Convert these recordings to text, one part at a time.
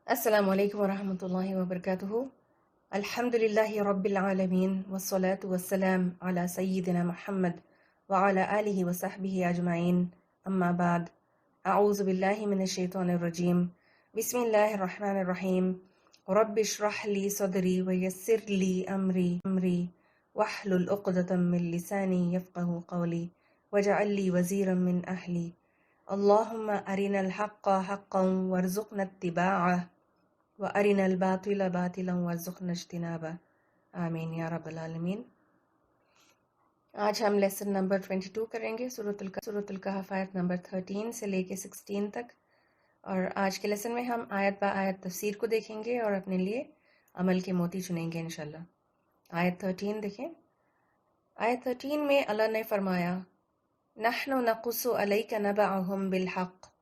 السلام علیکم ورحمۃ اللہ وبرکاتہ۔ الحمدللہ رب العالمین والصلاة والسلام علی سیدنا محمد وعلی آلہ وصحبہ اجمعین، اما بعد، اعوذ باللہ من الشیطان الرجیم، بسم اللہ الرحمن الرحیم۔ رب اشرح لی صدری ویسر لی امری واحلل عقدۃ من لسانی یفقہوا قولی واجعل لی وزیرا من اہلی، اللہم ارنا الحق حقا وارزقنا اتباعہ وَأَرِنَا الْبَاطِلَ بَاطِلًا وَارْزُقْنَا اجْتِنَابَهُ، آمین یا رب العالمین۔ آج ہم لیسن نمبر 22 کریں گے، سورۃ الکہف آیت نمبر 13 سے لے کے 16 تک، اور آج کے لیسن میں ہم آیت با آیت تفسیر کو دیکھیں گے اور اپنے لیے عمل کے موتی چنیں گے انشاءاللہ۔ آیت 13 دیکھیں۔ آیت 13 میں اللہ نے فرمایا، نَحْنُ نَقُصُّ عَلَيْكَ نَبَأَهُم بِالْحَقِّ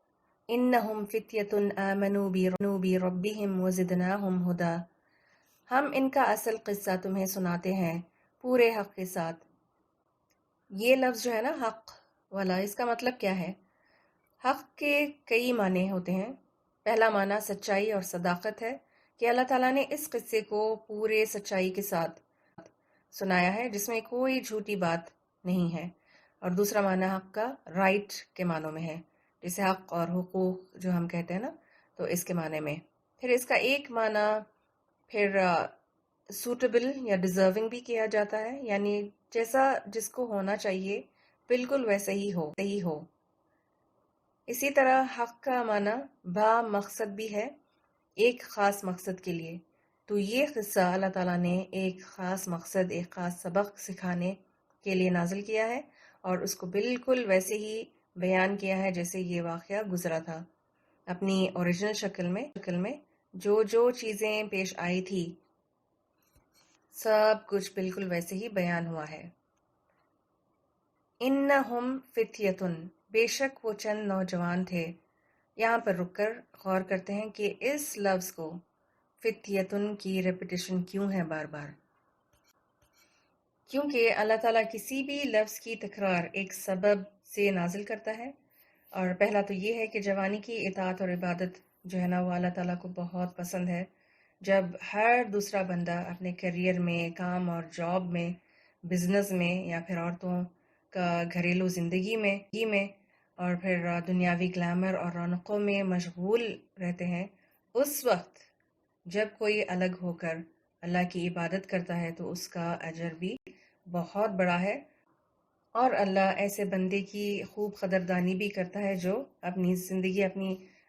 انہم فتیۃ آمنوا بربہم وزدناہم ہدی، ہم ان کا اصل قصہ تمہیں سناتے ہیں پورے حق کے ساتھ۔ یہ لفظ جو ہے نا حق والا، اس کا مطلب کیا ہے؟ حق کے کئی معنی ہوتے ہیں۔ پہلا معنی سچائی اور صداقت ہے کہ اللہ تعالیٰ نے اس قصے کو پورے سچائی کے ساتھ سنایا ہے جس میں کوئی جھوٹی بات نہیں ہے، اور دوسرا معنی حق کا رائٹ کے معنوں میں ہے، جسے حق اور حقوق جو ہم کہتے ہیں نا، تو اس کے معنی میں۔ پھر اس کا ایک معنی پھر سوٹیبل یا ڈیزرونگ بھی کیا جاتا ہے، یعنی جیسا جس کو ہونا چاہیے بالکل ویسے ہی ہو۔ اسی طرح حق کا معنی با مقصد بھی ہے، ایک خاص مقصد کے لیے۔ تو یہ قصہ اللہ تعالیٰ نے ایک خاص مقصد، ایک خاص سبق سکھانے کے لیے نازل کیا ہے، اور اس کو بالکل ویسے ہی بیان کیا ہے جیسے یہ واقعہ گزرا تھا، اپنی اوریجنل شکل میں جو چیزیں پیش آئی تھی سب کچھ بالکل ویسے ہی بیان ہوا ہے۔ انہم فتیتن، بے شک وہ چند نوجوان تھے۔ یہاں پر رک کر غور کرتے ہیں کہ اس لفظ کو فتیتن کی ریپیٹیشن کیوں ہے بار بار؟ کیونکہ اللہ تعالیٰ کسی بھی لفظ کی تکرار ایک سبب سے نازل کرتا ہے، اور پہلا تو یہ ہے کہ جوانی کی اطاعت اور عبادت جو ہے نا وہ اللہ تعالیٰ کو بہت پسند ہے۔ جب ہر دوسرا بندہ اپنے کیریئر میں، کام اور جاب میں، بزنس میں، یا پھر عورتوں کا گھریلو زندگی میں اور پھر دنیاوی گلیمر اور رونقوں میں مشغول رہتے ہیں، اس وقت جب کوئی الگ ہو کر اللہ کی عبادت کرتا ہے تو اس کا اجر بھی بہت بڑا ہے، اور اللہ ایسے بندے کی خوب قدردانی بھی کرتا ہے جو اپنی زندگی،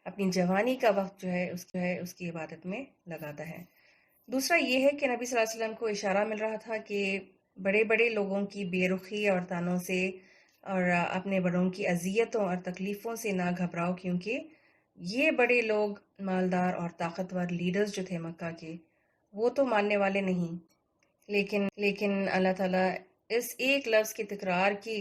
اپنی جوانی کا وقت جو ہے اس کی عبادت میں لگاتا ہے۔ دوسرا یہ ہے کہ نبی صلی اللہ علیہ وسلم کو اشارہ مل رہا تھا کہ بڑے بڑے لوگوں کی بے رخی اور طعنوں سے اور اپنے بڑوں کی اذیتوں اور تکلیفوں سے نہ گھبراؤ، کیونکہ یہ بڑے لوگ، مالدار اور طاقتور لیڈرز جو تھے مکہ کے، وہ تو ماننے والے نہیں، لیکن اللہ تعالیٰ اس ایک لفظ کی تکرار کی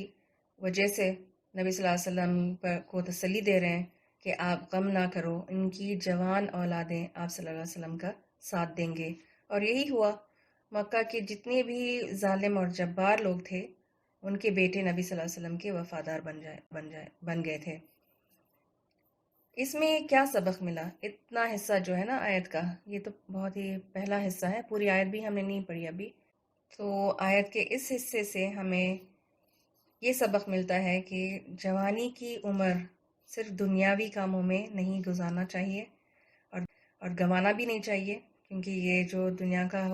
وجہ سے نبی صلی اللہ علیہ وسلم کو تسلی دے رہے ہیں کہ آپ غم نہ کرو، ان کی جوان اولادیں آپ صلی اللہ علیہ وسلم کا ساتھ دیں گے۔ اور یہی ہوا، مکہ کے جتنے بھی ظالم اور جبار لوگ تھے ان کے بیٹے نبی صلی اللہ علیہ وسلم کے وفادار بن گئے تھے۔ اس میں کیا سبق ملا؟ اتنا حصہ جو ہے نا آیت کا، یہ تو بہت ہی پہلا حصہ ہے، پوری آیت بھی ہم نے نہیں پڑھی ابھی۔ تو آیت کے اس حصے سے ہمیں یہ سبق ملتا ہے کہ جوانی کی عمر صرف دنیاوی کاموں میں نہیں گزارنا چاہیے، اور گنوانا بھی نہیں چاہیے، کیونکہ یہ جو دنیا کا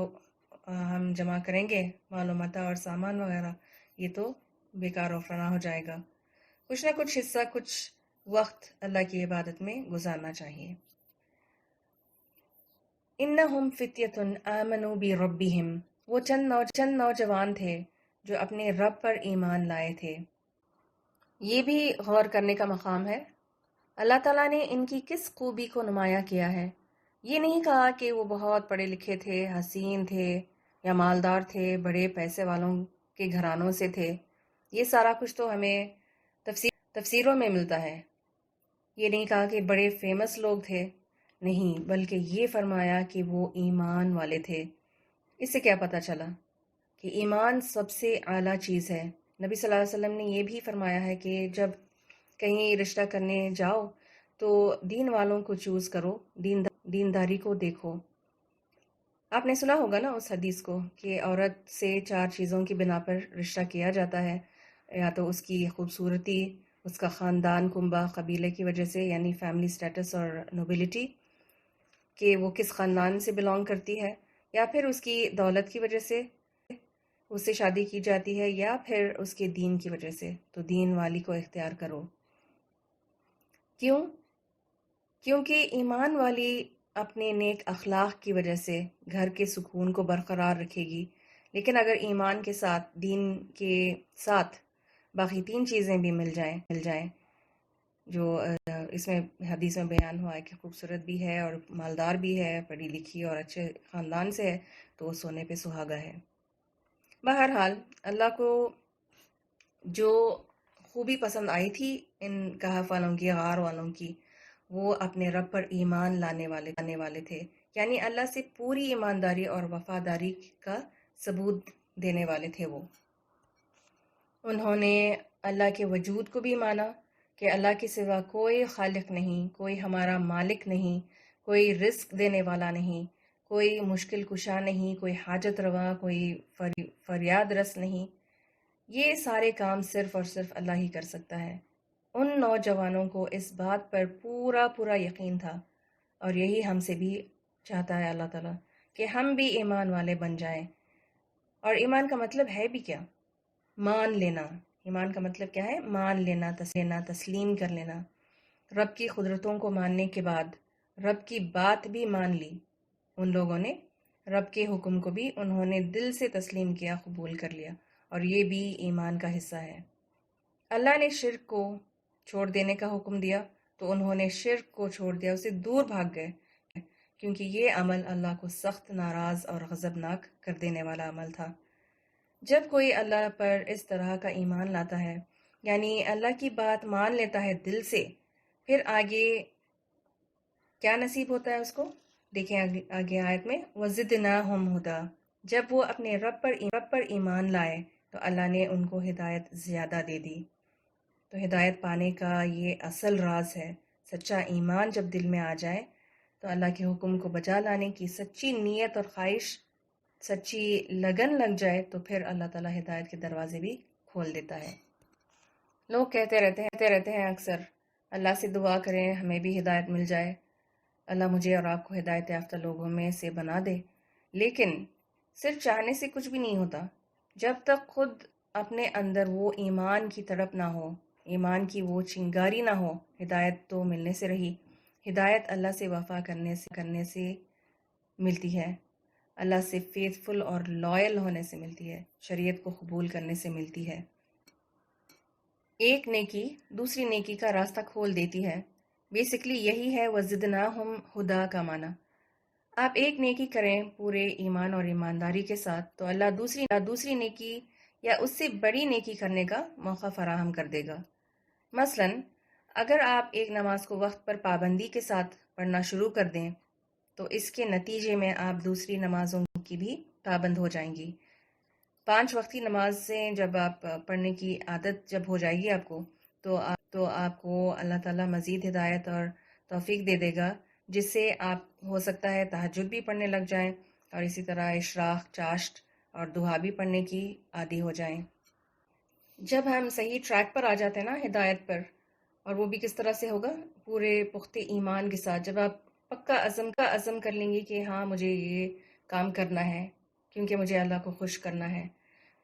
ہم جمع کریں گے مال و متاع اور سامان وغیرہ، یہ تو بیکار و فنا ہو جائے گا۔ کچھ نہ کچھ حصہ، کچھ وقت اللہ کی عبادت میں گزارنا چاہیے۔ انہم فتیۃ آمنوا بربہم، وہ چند نوجوان تھے جو اپنے رب پر ایمان لائے تھے۔ یہ بھی غور کرنے کا مقام ہے، اللہ تعالیٰ نے ان کی کس خوبی کو نمایاں کیا ہے۔ یہ نہیں کہا کہ وہ بہت پڑھے لکھے تھے، حسین تھے، یا مالدار تھے، بڑے پیسے والوں کے گھرانوں سے تھے۔ یہ سارا کچھ تو ہمیں تفسیروں میں ملتا ہے۔ یہ نہیں کہا کہ بڑے فیمس لوگ تھے، نہیں، بلکہ یہ فرمایا کہ وہ ایمان والے تھے۔ اس سے کیا پتہ چلا کہ ایمان سب سے اعلیٰ چیز ہے۔ نبی صلی اللہ علیہ وسلم نے یہ بھی فرمایا ہے کہ جب کہیں رشتہ کرنے جاؤ تو دین والوں کو چوز کرو، دینداری کو دیکھو۔ آپ نے سنا ہوگا نا اس حدیث کو کہ عورت سے 4 چیزوں کی بنا پر رشتہ کیا جاتا ہے، یا تو اس کی خوبصورتی، اس کا خاندان، کنبہ، قبیلے کی وجہ سے یعنی فیملی سٹیٹس اور نوبلٹی، کہ وہ کس خاندان سے بلانگ کرتی ہے، یا پھر اس کی دولت کی وجہ سے اس سے شادی کی جاتی ہے، یا پھر اس کے دین کی وجہ سے۔ تو دین والی کو اختیار کرو۔ کیوں؟ کیونکہ ایمان والی اپنے نیک اخلاق کی وجہ سے گھر کے سکون کو برقرار رکھے گی، لیکن اگر ایمان کے ساتھ، دین کے ساتھ باقی 3 چیزیں بھی مل جائیں جو اس میں حدیث میں بیان ہوا ہے کہ خوبصورت بھی ہے اور مالدار بھی ہے، پڑھی لکھی اور اچھے خاندان سے ہے، تو وہ سونے پہ سہاگا ہے۔ بہرحال اللہ کو جو خوبی پسند آئی تھی ان کہف والوں کی، غار والوں کی، وہ اپنے رب پر ایمان لانے والے تھے، یعنی اللہ سے پوری ایمانداری اور وفاداری کا ثبوت دینے والے تھے۔ وہ انہوں نے اللہ کے وجود کو بھی مانا کہ اللہ کے سوا کوئی خالق نہیں، کوئی ہمارا مالک نہیں، کوئی رزق دینے والا نہیں، کوئی مشکل کشا نہیں، کوئی حاجت روا، کوئی فریاد رس نہیں۔ یہ سارے کام صرف اور صرف اللہ ہی کر سکتا ہے۔ ان نوجوانوں کو اس بات پر پورا یقین تھا، اور یہی ہم سے بھی چاہتا ہے اللہ تعالیٰ، کہ ہم بھی ایمان والے بن جائیں۔ اور ایمان کا مطلب ہے بھی کیا؟ مان لینا۔ ایمان کا مطلب کیا ہے؟ مان لینا، تسلیم کر لینا۔ رب کی قدرتوں کو ماننے کے بعد رب کی بات بھی مان لی۔ ان لوگوں نے رب کے حکم کو بھی انہوں نے دل سے تسلیم کیا، قبول کر لیا، اور یہ بھی ایمان کا حصہ ہے۔ اللہ نے شرک کو چھوڑ دینے کا حکم دیا تو انہوں نے شرک کو چھوڑ دیا، اسے دور بھاگ گئے، کیونکہ یہ عمل اللہ کو سخت ناراض اور غضبناک کر دینے والا عمل تھا۔ جب کوئی اللہ پر اس طرح کا ایمان لاتا ہے، یعنی اللہ کی بات مان لیتا ہے دل سے، پھر آگے کیا نصیب ہوتا ہے اس کو؟ دیکھیں آگے آیت میں، وَزِدْنَاهُمْ هُدًى۔ جب وہ اپنے رب پر ایمان لائے تو اللہ نے ان کو ہدایت زیادہ دے دی۔ تو ہدایت پانے کا یہ اصل راز ہے۔ سچا ایمان جب دل میں آ جائے تو اللہ کے حکم کو بجا لانے کی سچی نیت اور خواہش، سچی لگن لگ جائے تو پھر اللہ تعالیٰ ہدایت کے دروازے بھی کھول دیتا ہے۔ لوگ کہتے رہتے ہیں اکثر، اللہ سے دعا کریں ہمیں بھی ہدایت مل جائے، اللہ مجھے اور آپ کو ہدایت یافتہ لوگوں میں سے بنا دے۔ لیکن صرف چاہنے سے کچھ بھی نہیں ہوتا۔ جب تک خود اپنے اندر وہ ایمان کی تڑپ نہ ہو، ایمان کی وہ چنگاری نہ ہو، ہدایت تو ملنے سے رہی۔ ہدایت اللہ سے وفا کرنے سے ملتی ہے، اللہ سے فیتھفل اور لائل ہونے سے ملتی ہے، شریعت کو قبول کرنے سے ملتی ہے۔ ایک نیکی دوسری نیکی کا راستہ کھول دیتی ہے۔ بیسکلی یہی ہے وَزِدْنَاهُمْ ہُدًى کا معنی۔ آپ ایک نیکی کریں پورے ایمان اور ایمانداری کے ساتھ تو اللہ دوسری نیکی یا اس سے بڑی نیکی کرنے کا موقع فراہم کر دے گا۔ مثلا اگر آپ ایک نماز کو وقت پر پابندی کے ساتھ پڑھنا شروع کر دیں تو اس کے نتیجے میں آپ دوسری نمازوں کی بھی پابند ہو جائیں گی۔ 5 وقتی نمازیں جب آپ پڑھنے کی عادت جب ہو جائے گی آپ کو، تو آپ کو اللہ تعالیٰ مزید ہدایت اور توفیق دے دے گا، جس سے آپ ہو سکتا ہے تہجد بھی پڑھنے لگ جائیں، اور اسی طرح اشراق، چاشت اور دعا بھی پڑھنے کی عادی ہو جائیں۔ جب ہم صحیح ٹریک پر آ جاتے ہیں نا ہدایت پر، اور وہ بھی کس طرح سے ہوگا؟ پورے پختہ ایمان کے ساتھ، جب آپ پکا عزم کر لیں گی کہ ہاں مجھے یہ کام کرنا ہے کیونکہ مجھے اللہ کو خوش کرنا ہے،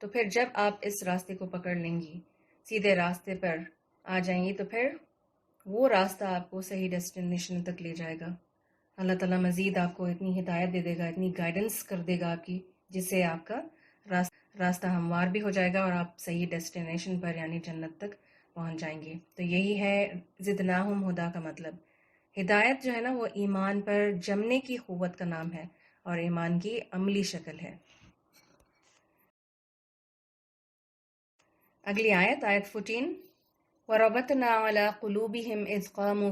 تو پھر جب آپ اس راستے کو پکڑ لیں گی، سیدھے راستے پر آ جائیں گی، تو پھر وہ راستہ آپ کو صحیح ڈیسٹینیشن تک لے جائے گا۔ اللہ تعالیٰ مزید آپ کو اتنی ہدایت دے دے گا، اتنی گائیڈنس کر دے گا آپ کی، جس سے آپ کا راستہ ہموار بھی ہو جائے گا اور آپ صحیح ڈیسٹینیشن پر یعنی جنت تک پہنچ جائیں گے۔ تو یہی ہے زدناہم ہدا کا مطلب۔ ہدایت جو ہے نا وہ ایمان پر جمنے کی قوت کا نام ہے اور ایمان کی عملی شکل ہے۔ اگلی آیت 14، وَرَبَطْنَا عَلَى قُلُوبِهِمْ إِذْ قَامُوا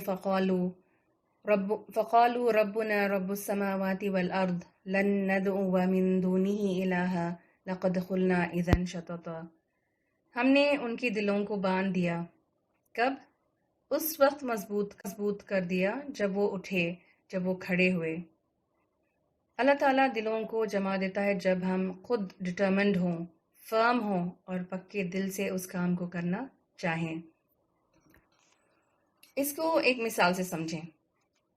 فَقَالُوا رَبُّنَا رَبُّ السَّمَاوَاتِ وَالْأَرْضِ لَن نَّدْعُوَ مِن دُونِهِ إِلَٰهًا لَقَدْ قُلْنَا إِذًا شَطَطًا۔ ہم نے ان کے دلوں کو باندھ دیا۔ کب؟ اس وقت مضبوط کر دیا جب وہ اٹھے جب وہ کھڑے ہوئے۔ اللہ تعالیٰ دلوں کو جما دیتا ہے جب ہم خود ڈٹرمنڈ ہوں، فرم ہوں اور پکے دل سے اس کام کو کرنا چاہیں۔ اس کو ایک مثال سے سمجھیں۔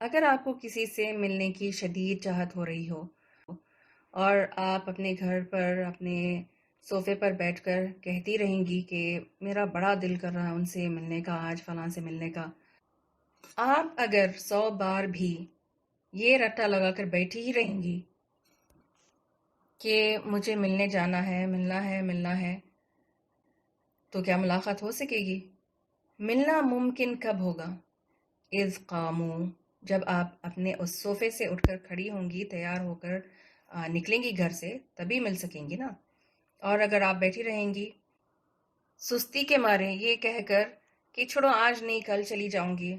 اگر آپ کو کسی سے ملنے کی شدید چاہت ہو رہی ہو اور آپ اپنے گھر پر اپنے صوفے پر بیٹھ کر کہتی رہیں گی کہ میرا بڑا دل کر رہا ہے ان سے ملنے کا، آج فلاں سے ملنے کا، آپ اگر 100 بار بھی یہ رٹا لگا کر بیٹھی ہی رہیں گی کہ مجھے ملنے جانا ہے، ملنا ہے، تو کیا ملاقات ہو سکے گی؟ ملنا ممکن کب ہوگا؟ اذ قاموا، جب آپ اپنے اس صوفے سے اٹھ کر کھڑی ہوں گی، تیار ہو کر نکلیں گی گھر سے، تبھی مل سکیں گی نا۔ اور اگر آپ بیٹھی رہیں گی سستی کے مارے یہ کہہ کر کہ چھوڑو آج نہیں کل چلی جاؤں گی،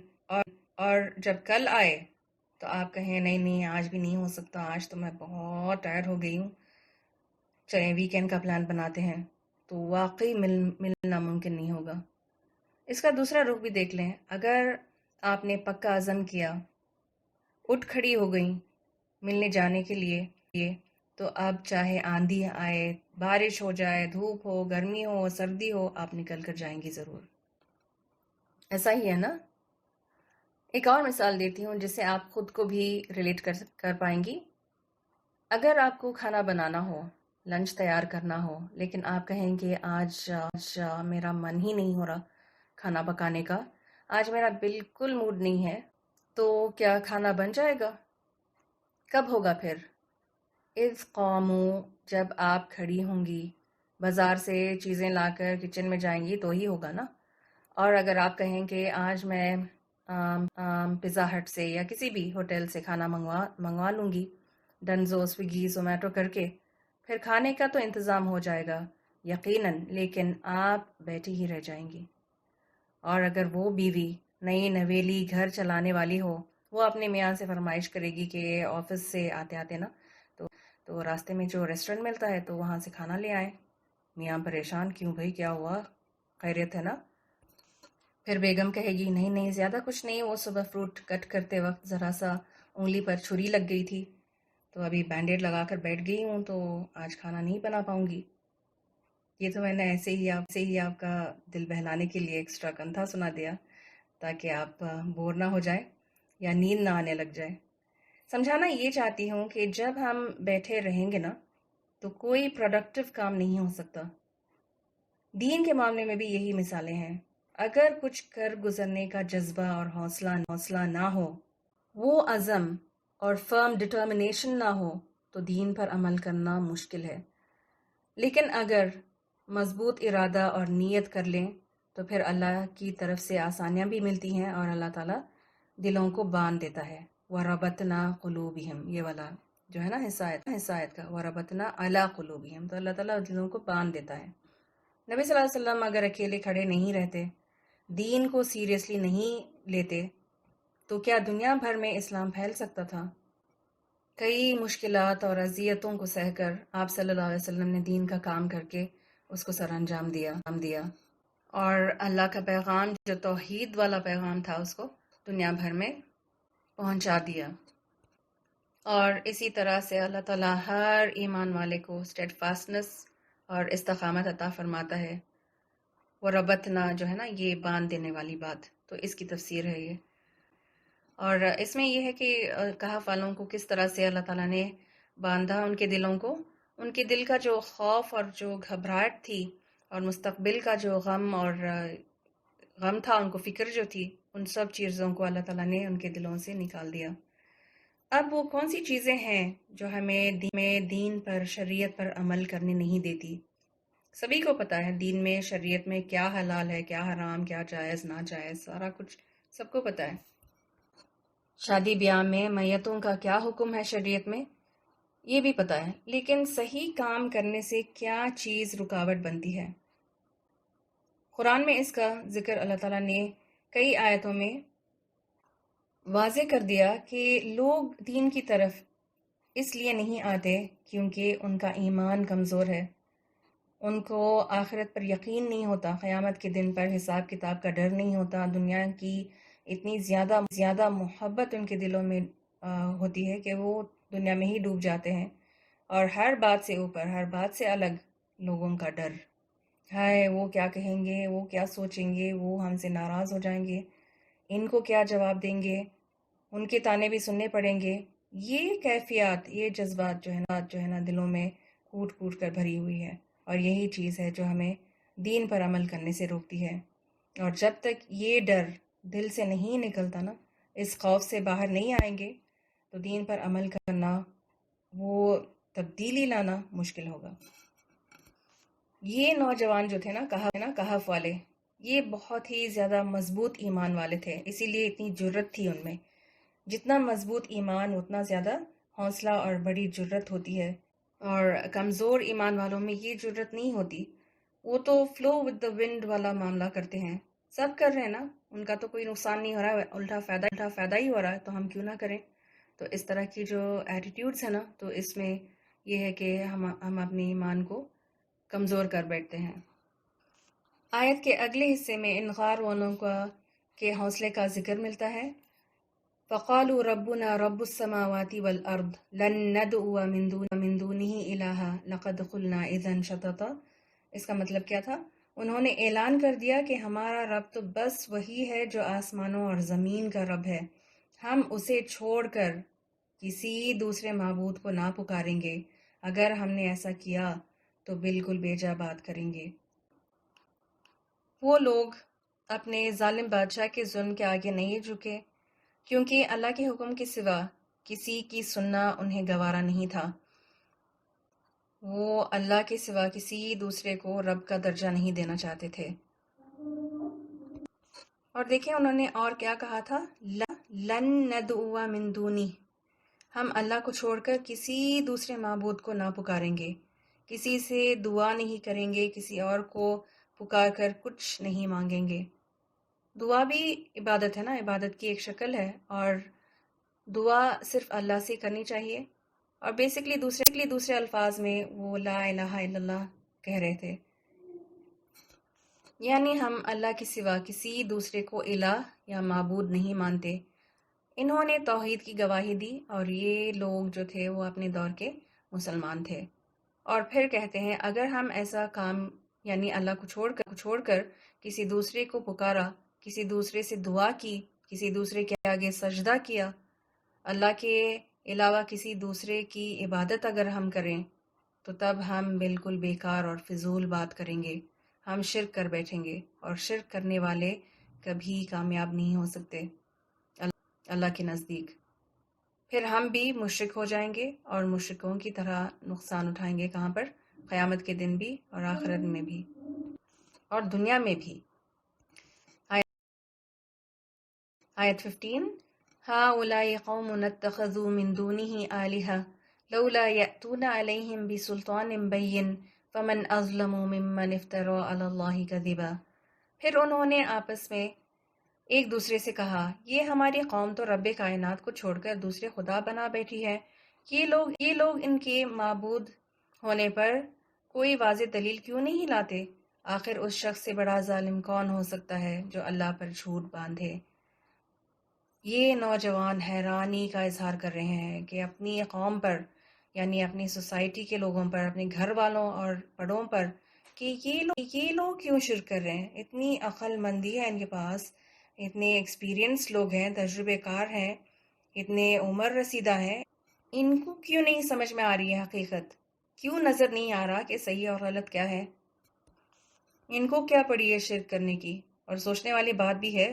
اور جب کل آئے تو آپ کہیں نہیں آج بھی نہیں ہو سکتا، آج تو میں بہت ٹائر ہو گئی ہوں، چلیں ویکینڈ کا پلان بناتے ہیں، تو واقعی ملنا ممکن نہیں ہوگا۔ اس کا دوسرا رخ بھی دیکھ لیں۔ اگر آپ نے پکا عزم کیا، اٹھ کھڑی ہو گئیں ملنے جانے کے لیے، تو اب چاہے آندھی آئے، بارش ہو جائے، دھوپ ہو، گرمی ہو، سردی ہو، آپ نکل کر جائیں گی ضرور۔ ایسا ہی ہے نا؟ ایک اور مثال دیتی ہوں جس سے آپ خود کو بھی ریلیٹ کر پائیں گی۔ اگر آپ کو کھانا بنانا ہو، لنچ تیار کرنا ہو، لیکن آپ کہیں کہ آج میرا من ہی نہیں ہو رہا کھانا پکانے کا، آج میرا بالکل موڈ نہیں ہے، تو کیا کھانا بن جائے گا؟ کب ہوگا پھر؟ اذ قاموا، جب آپ کھڑی ہوں گی، بازار سے چیزیں لا کر کچن میں جائیں گی تو ہی ہوگا نا۔ اور اگر آپ کہیں کہ آج میں پیزا ہٹ سے یا کسی بھی ہوٹل سے کھانا منگوا لوں گی، ڈنزو، سویگی، زومیٹو کر کے، پھر کھانے کا تو انتظام ہو جائے گا یقیناً، لیکن آپ بیٹھی ہی رہ جائیں گی۔ اور اگر وہ بیوی نئی نویلی گھر چلانے والی ہو، وہ اپنے میاں سے فرمائش کرے گی کہ آفس سے آتے نا تو راستے میں جو ریسٹورنٹ ملتا ہے تو وہاں سے کھانا لے آئیں۔ میاں پریشان، کیوں بھائی کیا ہوا، خیریت ہے نا؟ پھر بیگم کہے گی نہیں زیادہ کچھ نہیں، وہ صبح فروٹ کٹ کرتے وقت ذرا سا انگلی پر چھری لگ گئی تھی، تو ابھی بینڈیڈ لگا کر بیٹھ گئی ہوں، تو آج کھانا نہیں بنا پاؤں گی۔ یہ تو میں نے ایسے ہی آپ کا دل بہلانے کے لیے ایکسٹرا کنتھا سنا دیا تاکہ آپ بور نہ ہو جائیں یا نیند نہ آنے لگ جائے۔ سمجھانا یہ چاہتی ہوں کہ جب ہم بیٹھے رہیں گے نا تو کوئی پروڈکٹیو کام نہیں ہو سکتا۔ دین کے معاملے میں بھی یہی مثالیں ہیں۔ اگر کچھ کر گزرنے کا جذبہ اور حوصلہ نہ ہو، وہ عزم اور فرم ڈٹرمنیشن نہ ہو، تو دین پر عمل کرنا مشکل ہے۔ لیکن اگر مضبوط ارادہ اور نیت کر لیں تو پھر اللہ کی طرف سے آسانیاں بھی ملتی ہیں، اور اللہ تعالیٰ دلوں کو باندھ دیتا ہے۔ وَرَبَطْنَا قُلُوبِهِمْ، یہ والا جو ہے نا حصایت کا، وَرَبَطْنَا عَلَىٰ قُلُوبِهِمْ، تو اللہ تعالیٰ دلوں کو باندھ دیتا ہے۔ نبی صلی اللہ علیہ وسلم اگر اکیلے کھڑے نہیں رہتے، دین کو سیریسلی نہیں لیتے، تو کیا دنیا بھر میں اسلام پھیل سکتا تھا؟ کئی مشکلات اور اذیتوں کو سہ کر آپ صلی اللہ علیہ وسلم نے دین کا کام کر کے اس کو سر انجام دیا، اور اللہ کا پیغام جو توحید والا پیغام تھا اس کو دنیا بھر میں پہنچا دیا۔ اور اسی طرح سے اللہ تعالیٰ ہر ایمان والے کو اسٹیڈ فاسٹنس اور استقامت عطا فرماتا ہے۔ وہ ربطنا جو ہے نا، یہ باندھ دینے والی بات، تو اس کی تفسیر ہے یہ۔ اور اس میں یہ ہے کہ کہف والوں کو کس طرح سے اللہ تعالیٰ نے باندھا ان کے دلوں کو، ان کے دل کا جو خوف اور جو گھبراہٹ تھی اور مستقبل کا جو غم تھا، ان کو فکر جو تھی، ان سب چیزوں کو اللہ تعالیٰ نے ان کے دلوں سے نکال دیا۔ اب وہ کون سی چیزیں ہیں جو ہمیں دین پر، شریعت پر عمل کرنے نہیں دیتی؟ سبھی کو پتا ہے دین میں، شریعت میں کیا حلال ہے، کیا حرام، کیا جائز ناجائز، سارا کچھ سب کو پتا ہے۔ شادی بیاہ میں میتوں کا کیا حکم ہے شریعت میں، یہ بھی پتا ہے، لیکن صحیح کام کرنے سے کیا چیز رکاوٹ بنتی ہے؟ قرآن میں اس کا ذکر اللہ تعالیٰ نے کئی آیتوں میں واضح کر دیا کہ لوگ دین کی طرف اس لیے نہیں آتے کیونکہ ان کا ایمان کمزور ہے، ان کو آخرت پر یقین نہیں ہوتا، قیامت کے دن پر حساب کتاب کا ڈر نہیں ہوتا، دنیا کی اتنی زیادہ محبت ان کے دلوں میں ہوتی ہے کہ وہ دنیا میں ہی ڈوب جاتے ہیں، اور ہر بات سے اوپر، ہر بات سے الگ لوگوں کا ڈر. ہائے وہ کیا کہیں گے، وہ کیا سوچیں گے، وہ ہم سے ناراض ہو جائیں گے، ان کو کیا جواب دیں گے، ان کے تانے بھی سننے پڑیں گے. یہ کیفیات، یہ جذبات جو ہے نا دلوں میں کوٹ کوٹ کر بھری ہوئی ہے، اور یہی چیز ہے جو ہمیں دین پر عمل کرنے سے روکتی ہے. اور جب تک یہ ڈر دل سے نہیں نکلتا نا، اس خوف سے باہر نہیں آئیں گے، تو دین پر عمل کرنا، وہ تبدیلی لانا مشکل ہوگا. یہ نوجوان جو تھے نا کہف والے، یہ بہت ہی زیادہ مضبوط ایمان والے تھے، اسی لیے اتنی جرت تھی ان میں. جتنا مضبوط ایمان اتنا زیادہ حوصلہ اور بڑی جرت ہوتی ہے، اور کمزور ایمان والوں میں یہ جرت نہیں ہوتی. وہ تو فلو ود دا ونڈ والا معاملہ کرتے ہیں، سب کر رہے ہیں نا، ان کا تو کوئی نقصان نہیں ہو رہا ہے، الٹا فائدہ ہی ہو رہا ہے، تو ہم کیوں نہ کریں. تو اس طرح کی جو ایٹیٹیوڈز ہیں نا، تو اس میں یہ ہے کہ ہم اپنے ایمان کو کمزور کر بیٹھتے ہیں. آیت کے اگلے حصے میں ان غار والوں کے حوصلے کا ذکر ملتا ہے. فَقَالُوا رَبُّنَا رَبُّ السَّمَاوَاتِ وَالْأَرْضِ لَن نَّدْعُوَ مِن دُونِهِ إِلَٰهًا لَقَدْ قُلْنَا إِذًا شَطَطًا. اس کا مطلب کیا تھا؟ انہوں نے اعلان کر دیا کہ ہمارا رب تو بس وہی ہے جو آسمانوں اور زمین کا رب ہے، ہم اسے چھوڑ کر کسی دوسرے معبود کو نہ پکاریں گے. اگر ہم نے ایسا کیا تو بالکل بیجا بات کریں گے. وہ لوگ اپنے ظالم بادشاہ کے ظلم کے آگے نہیں جھکے، کیونکہ اللہ کے حکم کے سوا کسی کی سننا انہیں گوارا نہیں تھا. وہ اللہ کے سوا کسی دوسرے کو رب کا درجہ نہیں دینا چاہتے تھے. اور دیکھیں انہوں نے اور کیا کہا تھا، لن ندعو من دونی، ہم اللہ کو چھوڑ کر کسی دوسرے معبود کو نہ پکاریں گے، کسی سے دعا نہیں کریں گے، کسی اور کو پکار کر کچھ نہیں مانگیں گے. دعا بھی عبادت ہے نا، عبادت کی ایک شکل ہے، اور دعا صرف اللہ سے کرنی چاہیے. اور بیسکلی دوسرے الفاظ میں وہ لا الہ الا اللہ کہہ رہے تھے، یعنی ہم اللہ کے سوا کسی دوسرے کو الہ یا معبود نہیں مانتے. انہوں نے توحید کی گواہی دی، اور یہ لوگ جو تھے وہ اپنے دور کے مسلمان تھے. اور پھر کہتے ہیں اگر ہم ایسا کام، یعنی اللہ کو چھوڑ کر کسی دوسرے کو پکارا، کسی دوسرے سے دعا کی، کسی دوسرے کے آگے سجدہ کیا، اللہ کے علاوہ کسی دوسرے کی عبادت اگر ہم کریں، تو تب ہم بالکل بیکار اور فضول بات کریں گے، ہم شرک کر بیٹھیں گے، اور شرک کرنے والے کبھی کامیاب نہیں ہو سکتے اللہ کے نزدیک. پھر ہم بھی مشرک ہو جائیں گے، اور مشرکوں کی طرح نقصان اٹھائیں گے. کہاں پر؟ قیامت کے دن بھی، اور آخرت میں بھی، اور دنیا میں بھی. آیت 15 هؤلاء قوم اتخذوا من دونه آلهة لولا يأتون عليهم بسلطان بين فمن أظلم ممن افترى على الله كذبا. پھر انہوں نے آپس میں ایک دوسرے سے کہا، یہ ہماری قوم تو رب کائنات کو چھوڑ کر دوسرے خدا بنا بیٹھی ہے، یہ لوگ ان کے معبود ہونے پر کوئی واضح دلیل کیوں نہیں لاتے؟ آخر اس شخص سے بڑا ظالم کون ہو سکتا ہے جو اللہ پر جھوٹ باندھے. یہ نوجوان حیرانی کا اظہار کر رہے ہیں کہ اپنی قوم پر، یعنی اپنی سوسائٹی کے لوگوں پر، اپنے گھر والوں اور بڑوں پر، کہ یہ لوگ کیوں شرک کر رہے ہیں. اتنی عقل مندی ہے ان کے پاس، اتنے ایکسپیرینس لوگ ہیں، تجربے کار ہیں، اتنے عمر رسیدہ ہیں، ان کو کیوں نہیں سمجھ میں آ رہی ہے حقیقت؟ کیوں نظر نہیں آ رہا کہ صحیح اور غلط کیا ہے؟ ان کو کیا پڑی ہے شرک کرنے کی؟ اور سوچنے والی بات بھی ہے،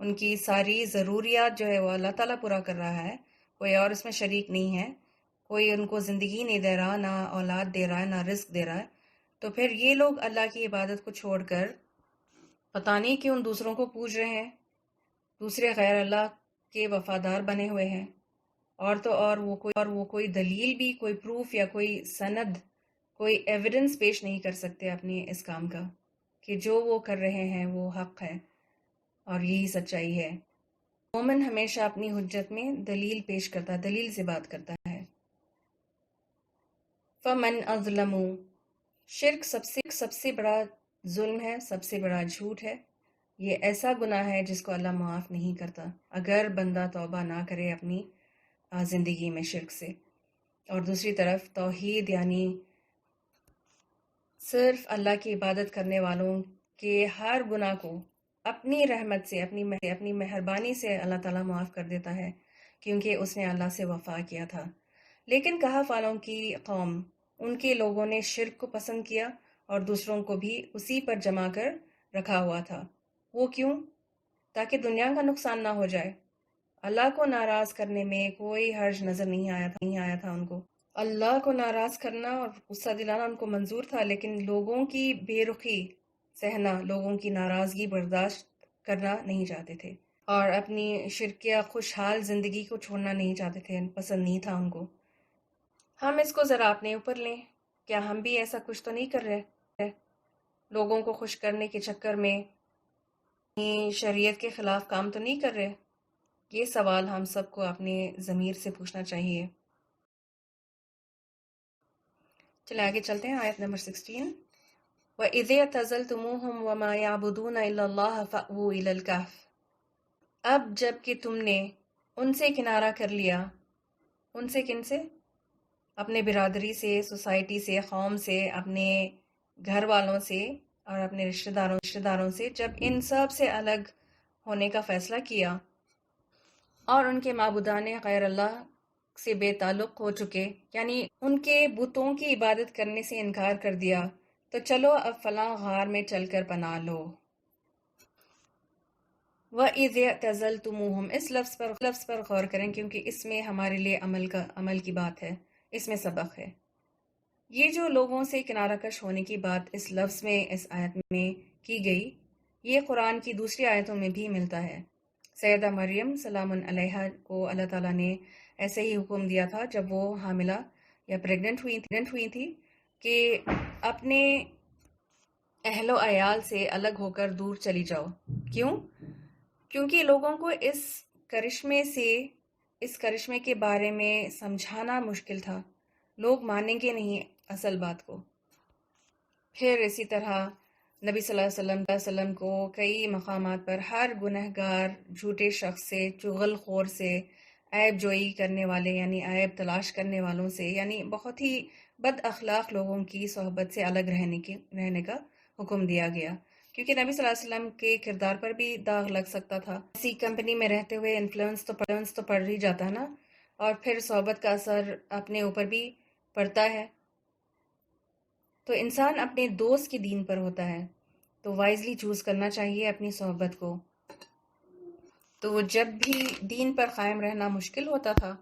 ان کی ساری ضروریات جو ہے وہ اللہ تعالیٰ پورا کر رہا ہے، کوئی اور اس میں شریک نہیں ہے، کوئی ان کو زندگی نہیں دے رہا، نہ اولاد دے رہا ہے، نہ رزق دے رہا ہے. تو پھر یہ لوگ اللہ کی عبادت کو چھوڑ کر پتہ نہیں کیوں دوسروں کو پوج رہے ہیں، دوسرے غیر اللہ کے وفادار بنے ہوئے ہیں. اور تو اور وہ کوئی دلیل بھی، کوئی پروف یا کوئی سند، کوئی ایویڈنس پیش نہیں کر سکتے اپنے اس کام کا، کہ جو وہ کر رہے ہیں وہ حق ہے اور یہی سچائی ہے. مومن ہمیشہ اپنی حجت میں دلیل پیش کرتا ہے، دلیل سے بات کرتا ہے. فمن اظلم، شرک سب سے بڑا ظلم ہے، سب سے بڑا جھوٹ ہے. یہ ایسا گناہ ہے جس کو اللہ معاف نہیں کرتا اگر بندہ توبہ نہ کرے اپنی زندگی میں شرک سے۔ اور دوسری طرف توحید یعنی صرف اللہ کی عبادت کرنے والوں کے ہر گناہ کو اپنی رحمت سے اپنی مہربانی سے اللہ تعالیٰ معاف کر دیتا ہے، کیونکہ اس نے اللہ سے وفا کیا تھا۔ لیکن کہف والوں کی قوم، ان کے لوگوں نے شرک کو پسند کیا اور دوسروں کو بھی اسی پر جما کر رکھا ہوا تھا۔ وہ کیوں؟ تاکہ دنیا کا نقصان نہ ہو جائے۔ اللہ کو ناراض کرنے میں کوئی حرج نظر نہیں آیا تھا ان کو۔ اللہ کو ناراض کرنا اور غصہ دلانا ان کو منظور تھا، لیکن لوگوں کی بے رخی سہنا، لوگوں کی ناراضگی برداشت کرنا نہیں چاہتے تھے، اور اپنی شرکیہ خوشحال زندگی کو چھوڑنا نہیں چاہتے تھے، پسند نہیں تھا ان کو۔ ہم اس کو ذرا اپنے اوپر لیں، کیا ہم بھی ایسا کچھ تو نہیں کر رہے؟ لوگوں کو خوش کرنے کے چکر میں شریعت کے خلاف کام تو نہیں کر رہے؟ یہ سوال ہم سب کو اپنے ضمیر سے پوچھنا چاہیے۔ چلے آگے چلتے ہیں، آیت نمبر 16۔ وَإِذْ اعْتَزَلْتُمُوهُمْ وَمَا يَعْبُدُونَ إِلَّا اللَّهَ فَأْوُوا إِلَى الْكَهْفِ۔ اب جب کہ تم نے ان سے کنارہ کر لیا، ان سے کن سے؟ اپنے برادری سے، سوسائٹی سے، قوم سے، اپنے گھر والوں سے اور اپنے رشتہ داروں سے، جب ان سب سے الگ ہونے کا فیصلہ کیا اور ان کے معبودان غیر اللہ سے بے تعلق ہو چکے، یعنی ان کے بتوں کی عبادت کرنے سے انکار کر دیا، تو چلو اب فلاں غار میں چل کر پناہ لو۔ وَإِذْ اعْتَزَلْتُمُوهُمْ، اس لفظ پر غور کریں کیونکہ اس میں ہمارے لیے عمل کی بات ہے، اس میں سبق ہے۔ یہ جو لوگوں سے کنارہ کش ہونے کی بات اس لفظ میں، اس آیت میں کی گئی، یہ قرآن کی دوسری آیتوں میں بھی ملتا ہے۔ سیدہ مریم سلام علیہا کو اللہ تعالیٰ نے ایسے ہی حکم دیا تھا جب وہ حاملہ یا پریگننٹ ہوئی تھی کہ اپنے اہل و عیال سے الگ ہو کر دور چلی جاؤ۔ کیوں؟ کیونکہ لوگوں کو اس کرشمے کے بارے میں سمجھانا مشکل تھا، لوگ مانیں گے نہیں اصل بات کو۔ پھر اسی طرح نبی صلی اللہ علیہ وسلم کو کئی مقامات پر ہر گنہگار جھوٹے شخص سے، چغل خور سے، عیب جوئی کرنے والے یعنی عیب تلاش کرنے والوں سے، یعنی بہت ہی بد اخلاق لوگوں کی صحبت سے الگ رہنے کا حکم دیا گیا، کیونکہ نبی صلی اللہ علیہ وسلم کے کردار پر بھی داغ لگ سکتا تھا۔ اسی کمپنی میں رہتے ہوئے انفلوئنس تو پڑ ہی جاتا ہے نا، اور پھر صحبت کا اثر اپنے اوپر بھی پڑتا ہے۔ تو انسان اپنے دوست کے دین پر ہوتا ہے، تو وائزلی چوز کرنا چاہیے اپنی صحبت کو۔ تو جب بھی دین پر قائم رہنا مشکل ہوتا تھا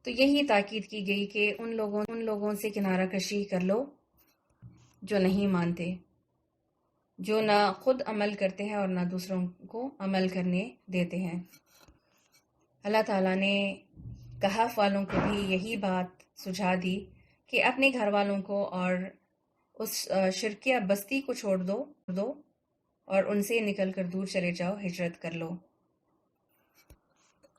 تو یہی تاکید کی گئی کہ ان لوگوں سے کنارہ کشی کر لو جو نہیں مانتے، جو نہ خود عمل کرتے ہیں اور نہ دوسروں کو عمل کرنے دیتے ہیں۔ اللہ تعالیٰ نے کہف والوں کو بھی یہی بات سجھا دی کہ اپنے گھر والوں کو اور اس شرکیہ بستی کو چھوڑ دو اور ان سے نکل کر دور چلے جاؤ، ہجرت کر لو۔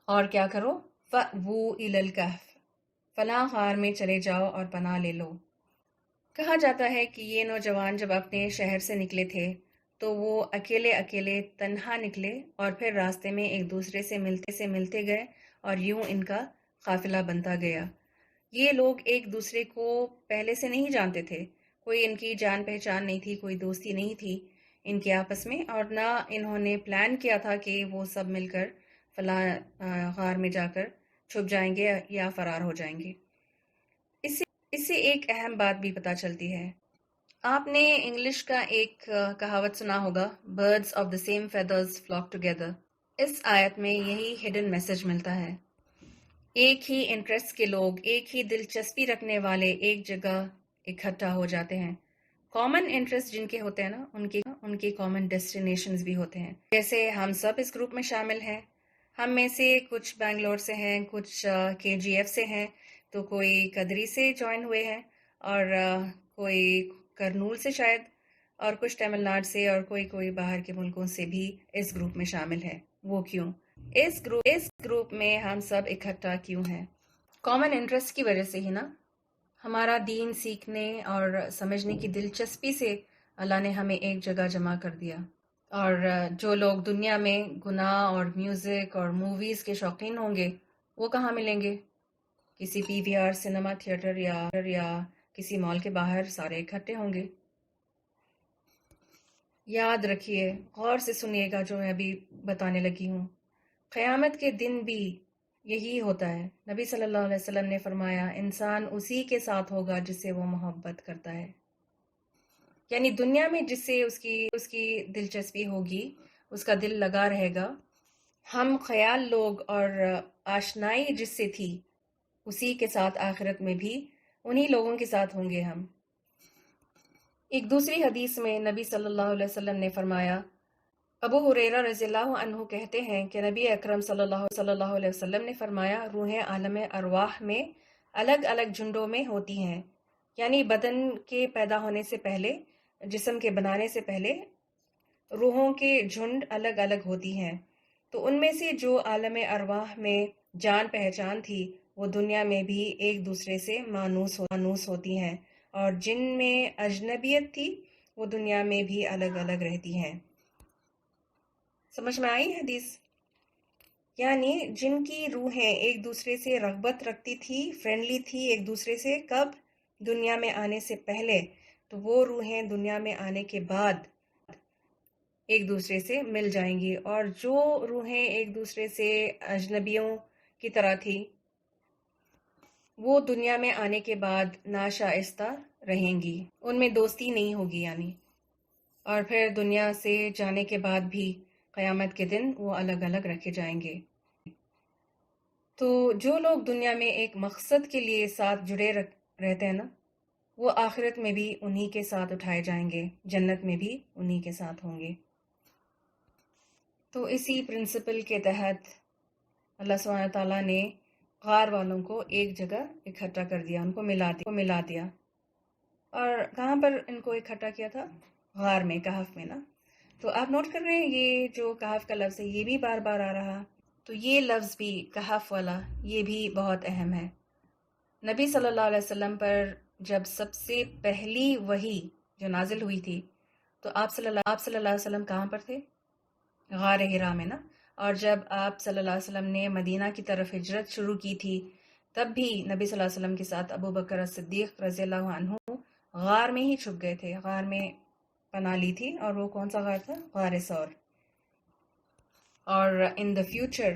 اور کیا کرو؟ فَأْوُوا إِلَى الْكَهْفِ، فلاں غار میں چلے جاؤ اور پناہ لے لو۔ کہا جاتا ہے کہ یہ نوجوان جب اپنے شہر سے نکلے تھے تو وہ اکیلے تنہا نکلے، اور پھر راستے میں ایک دوسرے سے ملتے گئے اور یوں ان کا قافلہ بنتا گیا۔ یہ لوگ ایک دوسرے کو پہلے سے نہیں جانتے تھے، کوئی ان کی جان پہچان نہیں تھی، کوئی دوستی نہیں تھی ان کے آپس میں، اور نہ انہوں نے پلان کیا تھا کہ وہ سب مل کر فلاں غار میں جا کر چھپ جائیں گے یا فرار ہو جائیں گے۔ اس سے ایک اہم بات بھی پتہ چلتی ہے۔ آپ نے انگلش کا ایک کہاوت سنا ہوگا، birds of the same feathers flock together۔ اس آیت میں یہی ہڈن میسج ملتا ہے۔ ایک ہی انٹرسٹ کے لوگ، ایک ہی دلچسپی رکھنے والے ایک جگہ اکٹھا ہو جاتے ہیں۔ کامن انٹرسٹ جن کے ہوتے ہیں نا، ان کے کامن ڈیسٹینیشنز بھی ہوتے ہیں۔ جیسے ہم سب اس گروپ میں شامل ہیں، ہم میں سے کچھ بنگلور سے ہیں، کچھ KGF سے ہیں، تو کوئی قدری سے جوائن ہوئے ہیں، اور کوئی کرنول سے شاید، اور کچھ تمل ناڈو سے، اور کوئی باہر کے ملکوں سے بھی اس گروپ میں شامل ہے۔ وہ کیوں؟ اس گروپ میں ہم سب اکٹھا کیوں ہیں؟ کامن انٹرسٹ کی وجہ سے ہی نا۔ ہمارا دین سیکھنے اور سمجھنے کی دلچسپی سے اللہ نے ہمیں ایک جگہ جمع کر دیا، اور جو لوگ دنیا میں گناہ اور میوزک اور موویز کے شوقین ہوں گے وہ کہاں ملیں گے؟ کسی پی وی آر سنیما تھیٹر یا کسی مال کے باہر سارے اکٹھے ہوں گے۔ یاد رکھیے، غور سے سنیے گا جو میں ابھی بتانے لگی ہوں، قیامت کے دن بھی یہی ہوتا ہے۔ نبی صلی اللہ علیہ وسلم نے فرمایا انسان اسی کے ساتھ ہوگا جس سے وہ محبت کرتا ہے، یعنی دنیا میں جس سے اس کی دلچسپی ہوگی، اس کا دل لگا رہے گا۔ ہم خیال لوگ اور آشنائی جس سے تھی اسی کے ساتھ آخرت میں بھی انہی لوگوں کے ساتھ ہوں گے ہم۔ ایک دوسری حدیث میں نبی صلی اللہ علیہ وسلم نے فرمایا، ابو ہریرہ رضی اللہ عنہ کہتے ہیں کہ نبی اکرم صلی اللہ علیہ وسلم نے فرمایا روحیں عالم ارواح میں الگ الگ جھنڈوں میں ہوتی ہیں، یعنی بدن کے پیدا ہونے سے پہلے، جسم کے بنانے سے پہلے روحوں کے جھنڈ الگ الگ ہوتی ہیں، تو ان میں سے جو عالم ارواح میں جان پہچان تھی وہ دنیا میں بھی ایک دوسرے سے مانوس ہوتی ہیں، اور جن میں اجنبیت تھی وہ دنیا میں بھی الگ الگ رہتی ہیں۔ سمجھ میں آئی حدیث؟ یعنی جن کی روحیں ایک دوسرے سے رغبت رکھتی تھی، فرینڈلی تھی ایک دوسرے سے، کب؟ دنیا میں آنے سے پہلے، تو وہ روحیں دنیا میں آنے کے بعد ایک دوسرے سے مل جائیں گی، اور جو روحیں ایک دوسرے سے اجنبیوں کی طرح تھی وہ دنیا میں آنے کے بعد ناشائستہ رہیں گی، ان میں دوستی نہیں ہوگی یعنی، اور پھر دنیا سے جانے کے بعد بھی قیامت کے دن وہ الگ الگ رکھے جائیں گے۔ تو جو لوگ دنیا میں ایک مقصد کے لیے ساتھ جڑے رہتے ہیں نا، وہ آخرت میں بھی انہی کے ساتھ اٹھائے جائیں گے، جنت میں بھی انہی کے ساتھ ہوں گے۔ تو اسی پرنسپل کے تحت اللہ سبحانہ تعالیٰ نے غار والوں کو ایک جگہ اکٹھا کر دیا، ان کو ملا دیا۔ اور کہاں پر ان کو اکٹھا کیا تھا؟ غار میں، کہف میں نا۔ تو آپ نوٹ کر رہے ہیں یہ جو کہف کا لفظ ہے یہ بھی بار بار آ رہا، تو یہ لفظ بھی کہف والا یہ بھی بہت اہم ہے۔ نبی صلی اللہ علیہ وسلم پر جب سب سے پہلی وحی جو نازل ہوئی تھی تو آپ صلی اللہ علیہ وسلم کہاں پر تھے؟ غار حرا میں نا۔ اور جب آپ صلی اللہ علیہ وسلم نے مدینہ کی طرف ہجرت شروع کی تھی تب بھی نبی صلی اللہ علیہ وسلم کے ساتھ ابو بکر صدیق رضی اللہ عنہ غار میں ہی چھپ گئے تھے، غار میں پناہ لی تھی، اور وہ کون سا غار تھا؟ غار ثور۔ اور ان دا فیوچر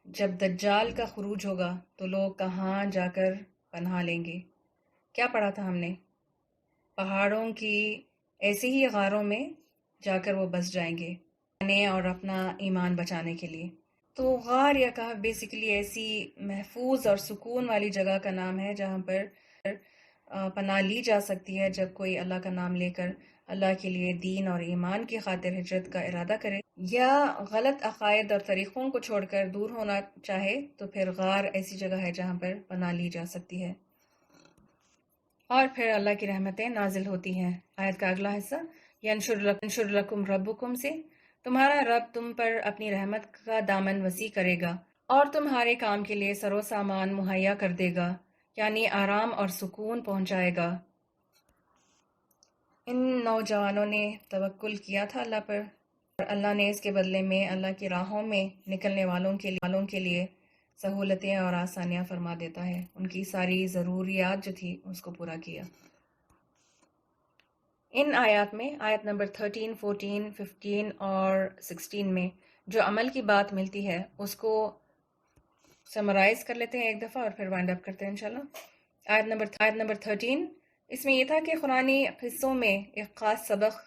جب دجال کا خروج ہوگا تو لوگ کہاں جا کر پناہ لیں گے؟ کیا پڑھا تھا ہم نے؟ پہاڑوں کی ایسے ہی غاروں میں جا کر وہ بس جائیں گے اور اپنا ایمان بچانے کے لیے۔ تو غار یا کہف بیسیکلی ایسی محفوظ اور سکون والی جگہ کا نام ہے جہاں پر پناہ لی جا سکتی ہے جب کوئی اللہ کا نام لے کر اللہ کے لیے دین اور ایمان کی خاطر ہجرت کا ارادہ کرے، یا غلط عقائد اور طریقوں کو چھوڑ کر دور ہونا چاہے، تو پھر غار ایسی جگہ ہے جہاں پر پناہ لی جا سکتی ہے، اور پھر اللہ کی رحمتیں نازل ہوتی ہیں۔ آیت کا اگلا حصہ، ینشر لکم ربکم سے، تمہارا رب تم پر اپنی رحمت کا دامن وسیع کرے گا اور تمہارے کام کے لیے سر و سامان مہیا کر دے گا، یعنی آرام اور سکون پہنچائے گا۔ ان نوجوانوں نے توکل کیا تھا اللہ پر، اور اللہ نے اس کے بدلے میں اللہ کی راہوں میں نکلنے والوں کے لیے سہولتیں اور آسانیاں فرما دیتا ہے، ان کی ساری ضروریات جو تھی اس کو پورا کیا۔ ان آیات میں آیت نمبر 13، 14، 15 اور 16 میں جو عمل کی بات ملتی ہے اس کو سمرائز کر لیتے ہیں ایک دفعہ اور پھر وائنڈ اپ کرتے ہیں انشاءاللہ۔ آیت نمبر 13، اس میں یہ تھا کہ قرآنی قصوں میں ایک خاص سبق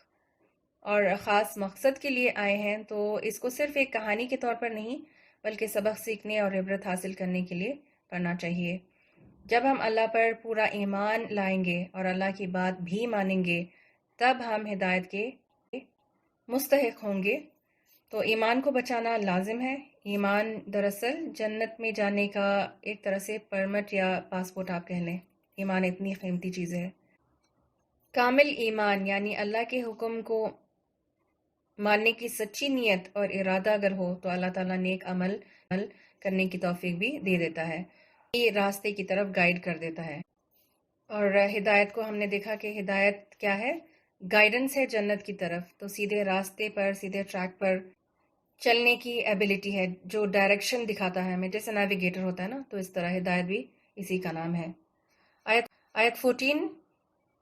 اور خاص مقصد کے لیے آئے ہیں، تو اس کو صرف ایک کہانی کے طور پر نہیں بلکہ سبق سیکھنے اور عبرت حاصل کرنے کے لیے پڑھنا چاہیے۔ جب ہم اللہ پر پورا ایمان لائیں گے اور اللہ کی بات بھی مانیں گے تب ہم ہدایت کے مستحق ہوں گے۔ تو ایمان کو بچانا لازم ہے۔ ایمان دراصل جنت میں جانے کا ایک طرح سے پرمٹ یا پاسپورٹ آپ کہہ لیں۔ ایمان اتنی قیمتی چیز ہے۔ کامل ایمان یعنی اللہ کے حکم کو ماننے کی سچی نیت اور ارادہ اگر ہو تو اللہ تعالیٰ نیک عمل کرنے کی توفیق بھی دے دیتا ہے، یہ راستے کی طرف گائیڈ کر دیتا ہے۔ اور ہدایت کو ہم نے دیکھا کہ ہدایت کیا ہے؟ گائیڈنس ہے جنت کی طرف، تو سیدھے راستے پر، سیدھے ٹریک پر چلنے کی ایبیلٹی ہے، جو ڈائریکشن دکھاتا ہے ہمیں، جیسے نیویگیٹر ہوتا ہے نا، تو اس طرح ہدایت بھی اسی کا نام ہے۔ آیت 14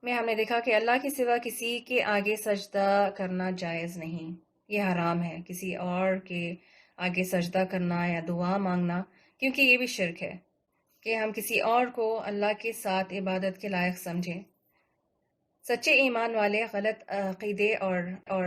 میں ہم نے دیکھا کہ اللہ کے سوا کسی کے آگے سجدہ کرنا جائز نہیں، یہ حرام ہے کسی اور کے آگے سجدہ کرنا یا دعا مانگنا، کیونکہ یہ بھی شرک ہے کہ ہم کسی اور کو اللہ کے ساتھ عبادت کے لائق سمجھیں۔ سچے ایمان والے غلط عقیدے اور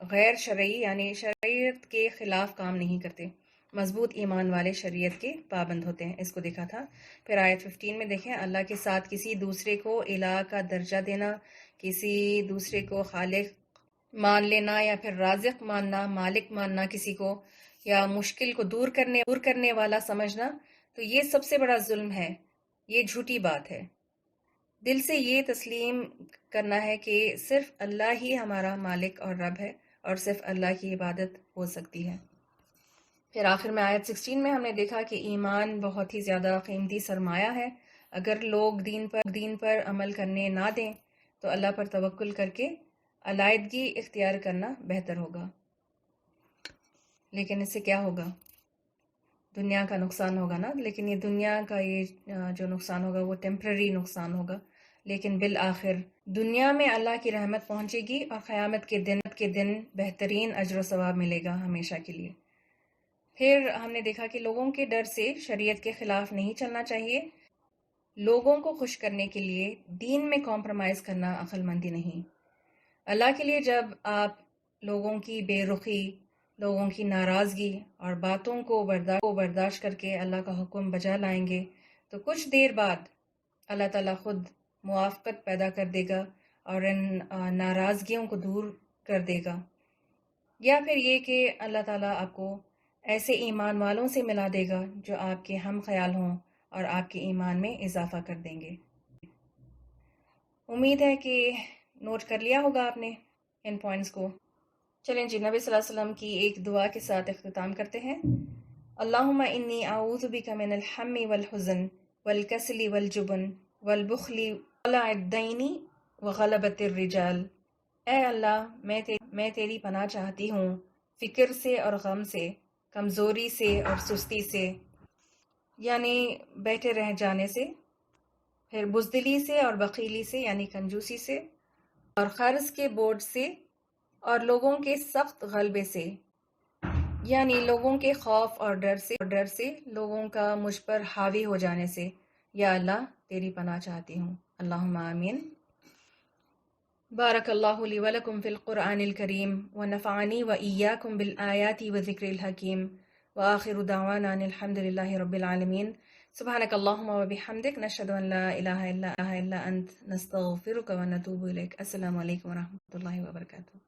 غیر شرعی یعنی شریعت کے خلاف کام نہیں کرتے، مضبوط ایمان والے شریعت کے پابند ہوتے ہیں، اس کو دیکھا تھا۔ پھر آیت 15 میں دیکھیں، اللہ کے ساتھ کسی دوسرے کو الہ کا درجہ دینا، کسی دوسرے کو خالق مان لینا یا پھر رازق ماننا، مالک ماننا کسی کو، یا مشکل کو دور کرنے والا سمجھنا، تو یہ سب سے بڑا ظلم ہے، یہ جھوٹی بات ہے۔ دل سے یہ تسلیم کرنا ہے کہ صرف اللہ ہی ہمارا مالک اور رب ہے، اور صرف اللہ کی عبادت ہو سکتی ہے۔ پھر آخر میں آیت 16 میں ہم نے دیکھا کہ ایمان بہت ہی زیادہ قیمتی سرمایہ ہے، اگر لوگ دین پر عمل کرنے نہ دیں تو اللہ پر توکل کر کے علیحدگی اختیار کرنا بہتر ہوگا۔ لیکن اس سے کیا ہوگا؟ دنیا کا نقصان ہوگا نا، لیکن یہ دنیا کا جو نقصان ہوگا وہ ٹیمپرری نقصان ہوگا، لیکن بالآخر دنیا میں اللہ کی رحمت پہنچے گی، اور قیامت کے دن بہترین اجر و ثواب ملے گا ہمیشہ کے لیے۔ پھر ہم نے دیکھا کہ لوگوں کے ڈر سے شریعت کے خلاف نہیں چلنا چاہیے، لوگوں کو خوش کرنے کے لیے دین میں کمپرومائز کرنا عقل مندی نہیں۔ اللہ کے لیے جب آپ لوگوں کی بے رخی، لوگوں کی ناراضگی اور باتوں کو برداشت کر کے اللہ کا حکم بجا لائیں گے تو کچھ دیر بعد اللہ تعالیٰ خود موافقت پیدا کر دے گا اور ان ناراضگیوں کو دور کر دے گا، یا پھر یہ کہ اللہ تعالیٰ آپ کو ایسے ایمان والوں سے ملا دے گا جو آپ کے ہم خیال ہوں اور آپ کے ایمان میں اضافہ کر دیں گے۔ امید ہے کہ نوٹ کر لیا ہوگا آپ نے ان پوائنٹس کو۔ چلیں جی، نبی صلی اللہ علیہ وسلم کی ایک دعا کے ساتھ اختتام کرتے ہیں۔ اللہم انی اعوذ بک من الہم والحزن والکسل والجبن والبخل وولع الدین وغلبۃ الرجال۔ اے اللہ، میں تیری پناہ چاہتی ہوں فکر سے اور غم سے، کمزوری سے اور سستی سے، یعنی بیٹھے رہ جانے سے، پھر بزدلی سے اور بخیلی سے یعنی کنجوسی سے، اور قرض کے بوجھ سے، اور لوگوں کے سخت غلبے سے یعنی لوگوں کے خوف اور ڈر سے، لوگوں کا مجھ پر حاوی ہو جانے سے، یا اللہ تیری پناہ چاہتی ہوں۔ اللہم آمین۔ بارک اللہ لی ولکم فی القرآن الکریم ونفعنی وإیاکم بالآیات وذکر الحکیم، وآخر دعوانا ان الحمد للہ رب العالمین۔ سبحانک اللہم وبحمدک، نشہد ان لا الہ الا انت، نستغفرک ونتوب الیک۔ السلام علیکم ورحمۃ اللہ وبرکاتہ۔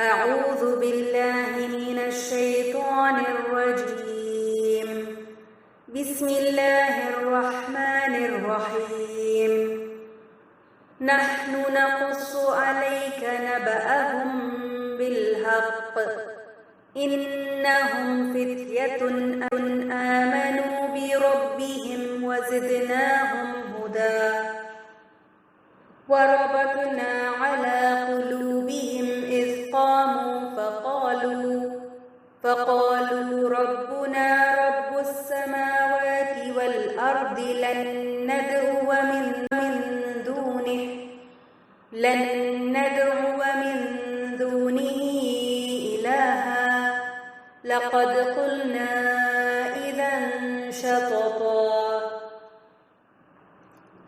أعوذ بالله من الشيطان الرجيم. بسم الله الرحمن الرحيم. نحن نقص عليك نبأهم بالحق إنهم فتية آمنوا بربهم وزدناهم هدى وربطنا على قلوبهم إذ قاموا فقالوا ربنا رب السماوات والأرض لن ندعو من دونه إلها لقد قلنا إذا شططا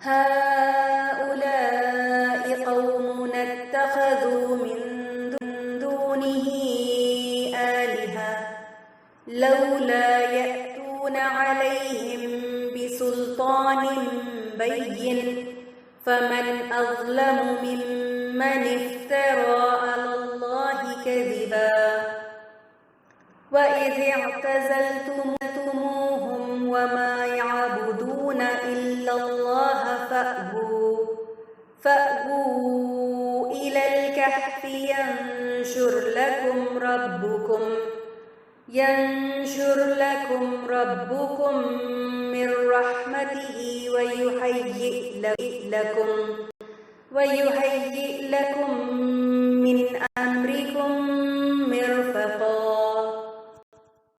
هؤلاء قومنا اتخذوا من دونه آلهة لولا يأتون عليهم بسلطان بين فمن أظلم ممن افترى على الله كذبا وإذ اعتزلتموهم وما يعبدون إلا الله فأووا إلى الكهف ينشر لكم ربكم من رحمته ويهيئ لكم من